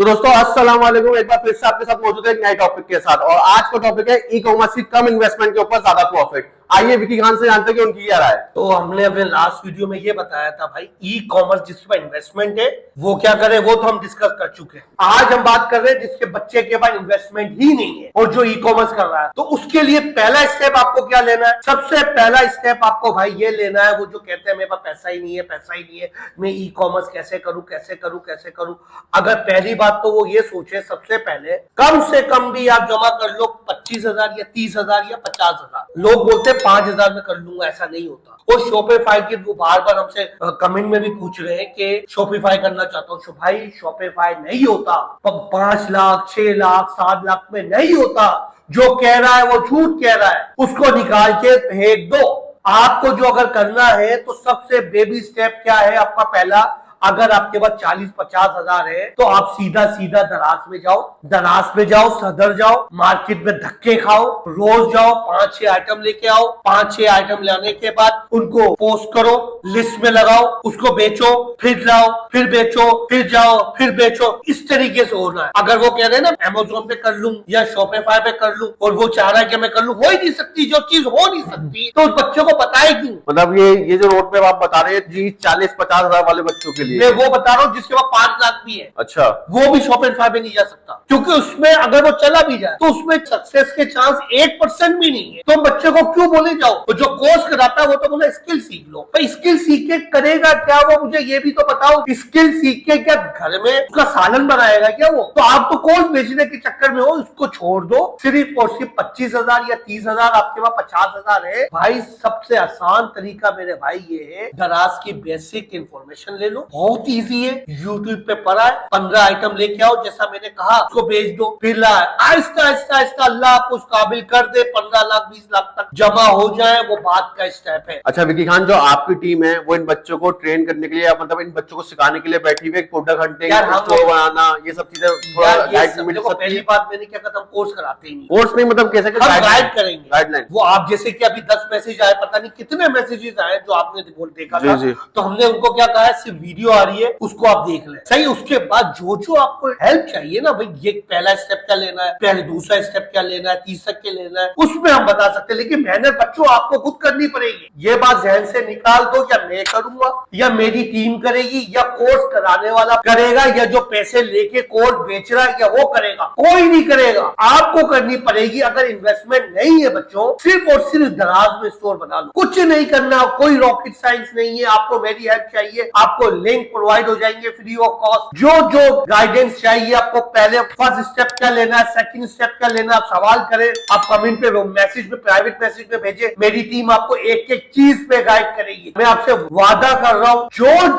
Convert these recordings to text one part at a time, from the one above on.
तो दोस्तों अस्सलाम वालेकुम, एक बार फिर से आपके साथ मौजूद है एक नए टॉपिक के साथ। और आज का टॉपिक है ई कॉमर्स की कम इन्वेस्टमेंट के ऊपर ज्यादा प्रॉफिट। आइए विकी खान से जानते हैं कि उनकी क्या राय है। तो हमने अपने लास्ट वीडियो में ये बताया था भाई, ई कॉमर्स जिसमें इन्वेस्टमेंट है वो क्या करे, वो तो हम डिस्कस कर चुके हैं। आज हम बात कर रहे हैं जिसके बच्चे के पास इन्वेस्टमेंट ही नहीं है और जो ई कॉमर्स कर रहा है। तो उसके लिए पहला स्टेप आपको क्या लेना है? सबसे पहला स्टेप आपको भाई ये लेना है, वो जो कहते हैं मेरे पास पैसा ही नहीं है, पैसा ही नहीं है, मैं ई कॉमर्स कैसे करूं कैसे करूं कैसे करूं। अगर पहली बात तो वो ये सोचे, सबसे पहले कम से कम भी आप जमा कर लो 25,000 या 30,000 या 50,000। लोग बोलते हैं 5,000 में कर लूंगा, ऐसा नहीं होता। और शॉपिफाई की वो बार बार हमसे कमेंट में भी पूछ रहे हैं कि शॉपिफाई करना चाहता हूँ। भाई शॉपिफाई नहीं होता, 5 लाख 6 लाख 7 लाख में नहीं होता। जो कह रहा है वो झूठ कह रहा है, उसको निकाल के फेंक दो। आपको जो अगर करना है तो सबसे बेबी स्टेप क्या है आपका? पहला, अगर आपके पास 40-50 हजार है तो आप सीधा सीधा दराज में जाओ, दराज में जाओ, सदर जाओ, मार्केट में धक्के खाओ, रोज जाओ, 5-6 आइटम लेके आओ। 5-6 आइटम लाने के बाद उनको पोस्ट करो, लिस्ट में लगाओ, उसको बेचो, फिर लाओ, फिर बेचो, फिर जाओ, फिर बेचो। इस तरीके से होना है। अगर वो कह रहे हैं ना अमेज़न पे कर लूं या शॉपिफाई पे कर लूं और वो चाह रहा है कि मैं कर लूं, हो ही नहीं सकती। जो चीज हो नहीं सकती तो उस बच्चों को बताए क्यों? मतलब ये जो रोड पे आप बता रहे हैं जी 40-50 हजार वाले बच्चों के लिए मैं वो बता रहा हूँ जिसके पास 5 लाख भी है। अच्छा, वो भी शॉपिफाई पे नहीं जा सकता, क्योंकि उसमें अगर वो चला भी जाए तो उसमें सक्सेस के चांस 1% भी नहीं है। तो बच्चे को क्यों बोले जाओ? तो जो कोर्स कराता है वो तो बोला स्किल सीख लो। भाई स्किल सीख के करेगा क्या वो? मुझे ये भी तो बताओ। स्किल सीख के क्या घर में उसका सालन बनाएगा क्या वो? तो आप तो कोर्स बेचने के चक्कर में हो, उसको छोड़ दो। सिर्फ और सिर्फ 25,000 या 30,000, आपके पास 50,000 है। भाई सबसे आसान तरीका मेरे भाई ये है, दराज की बेसिक इंफॉर्मेशन ले लो। बहुत इजी है, यूट्यूब पे पढ़ा है। 15 आइटम लेके आओ, जैसा मैंने कहा उसको बेच दो, फिर ला आहिस्ता आहिस्ता आहिस्ता अल्लाह आपको उस काबिल कर दे, 15 लाख 20 लाख तक जमा हो जाए, वो बात का स्टेप है। अच्छा विकी खान, जो आपकी टीम है वो इन बच्चों को ट्रेन करने के लिए या मतलब इन बच्चों को सिखाने के लिए बैठी हुई है? प्रोडक्ट हंटिंग, स्टोर बनाना, ये सब चीजें पहली बात मैंने क्या कहा, हम कोर्स कराते ही नहीं। कोर्स नहीं, मतलब कैसे गाइड करेंगे, गाइडलाइन। वो आप जैसे कि अभी 10 मैसेज आए, पता नहीं कितने मैसेजेस आए जो आपने देखा था, तो हमने उनको क्या कहा है, सिर्फ वीडियो आ रही है उसको आप देख ले, सही। उसके बाद जो आपको हेल्प चाहिए ना भाई, ये पहला स्टेप क्या लेना है, पहले दूसरा स्टेप क्या लेना है, तीसरा क्या लेना है, उसमें हम बता सकते हैं। लेकिन मेहनत बच्चों आपको खुद करनी पड़ेगी। ये बात जहन से निकाल दो, या मैं करूंगा या मेरी टीम करेगी या कोर्स कराने वाला करेगा या जो पैसे लेके कोर्स बेच रहा है या वो करेगा, कोई नहीं करेगा। आपको करनी पड़ेगी। अगर इन्वेस्टमेंट नहीं है बच्चों, सिर्फ और सिर्फ दराज में स्टोर बना लो, कुछ नहीं करना, कोई रॉकेट साइंस नहीं है। आपको मेरी हेल्प चाहिए, आपको लिंक प्रोवाइड हो जाएंगे फ्री ऑफ कॉस्ट। जो गाइडेंस चाहिए आपको, पहले फर्स्ट स्टेप क्या लेना है, सेकंड स्टेप क्या लेना है, आप सवाल करें, आप कमेंट पे मैसेज में, प्राइवेट मैसेज में भेजे। मेरी टीम आपको एक एक चीज पे गाइड करेगी। मैं आपसे वादा कर रहा हूं,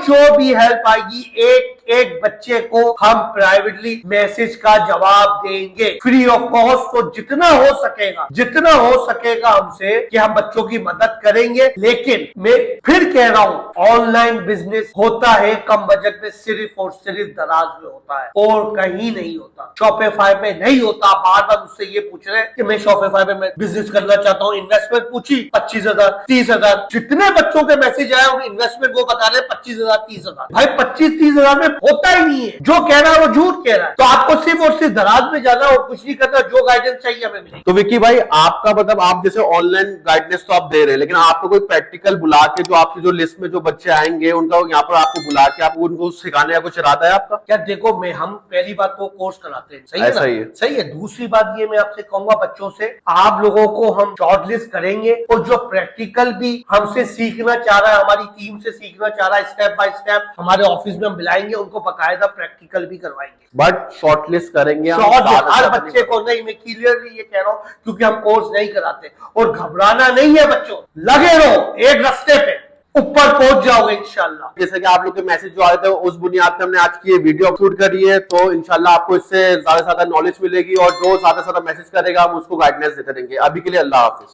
जो भी हेल्प आएगी, एक बच्चे को हम प्राइवेटली मैसेज का जवाब देंगे फ्री ऑफ कॉस्ट। तो जितना हो सकेगा हमसे कि हम बच्चों की मदद करेंगे। लेकिन मैं फिर कह रहा हूं, ऑनलाइन बिजनेस होता है कम बजट में, सिर्फ और सिर्फ दराज में होता है और कहीं नहीं होता। शॉपिफाई पे नहीं होता। बार बार मुझसे ये पूछ रहे हैं कि मैं शॉपिफाई पे बिजनेस करना चाहता हूँ, इन्वेस्टमेंट पूछी 25,000 30,000। जितने बच्चों के मैसेज आए उन्हें इन्वेस्टमेंट वो बता रहे 25,000 30,000। भाई 25-30,000 में होता ही नहीं है। जो कह रहा है वो झूठ कह रहा है। तो आपको सिर्फ और सिर्फ दराज में जाना और कुछ नहीं करना। जो गाइडेंस चाहिए हमें मिलेगी। तो विक्की भाई, आपका मतलब आप जैसे ऑनलाइन गाइडेंस तो आप दे रहे हैं, लेकिन आपको कोई प्रैक्टिकल बुला के, जो आपकी जो लिस्ट में जो बच्चे आएंगे उनका यहाँ पर आपको बुला के आप उनको सिखाने का कुछ इरादा है आपका? क्या देखो, हम पहली बात तो कोर्स कराते हैं, सही है ना? सही है। दूसरी बात ये मैं आपसे कहूंगा, बच्चों से आप लोगों को हम शॉर्टलिस्ट करेंगे और जो प्रैक्टिकल भी हमसे सीखना चाह रहा है, हमारी टीम से सीखना चाह रहा है, स्टेप बाय स्टेप हमारे ऑफिस में हम बुलाएंगे, उनको बकायदा प्रैक्टिकल भी करवाएंगे। बट शॉर्टलिस्ट करेंगे हर बच्चे को नहीं, मैं क्लियरली ये कह रहा हूँ, क्योंकि हम कोर्स नहीं कराते। और घबराना नहीं है बच्चों, लगे रहो, एक रास्ते पे ऊपर पहुंच जाओगे इंशाल्लाह। जैसे कि आप लोग के मैसेज जो आए थे उस बुनियाद पे हमने आज की ये वीडियो अपलोड करी है, तो इंशाल्लाह आपको इससे ज्यादा से ज्यादा नॉलेज मिलेगी और जो ज्यादा से ज्यादा मैसेज करेगा हम उसको गाइडेंस देते रहेंगे। अभी के लिए अल्लाह हाफिज।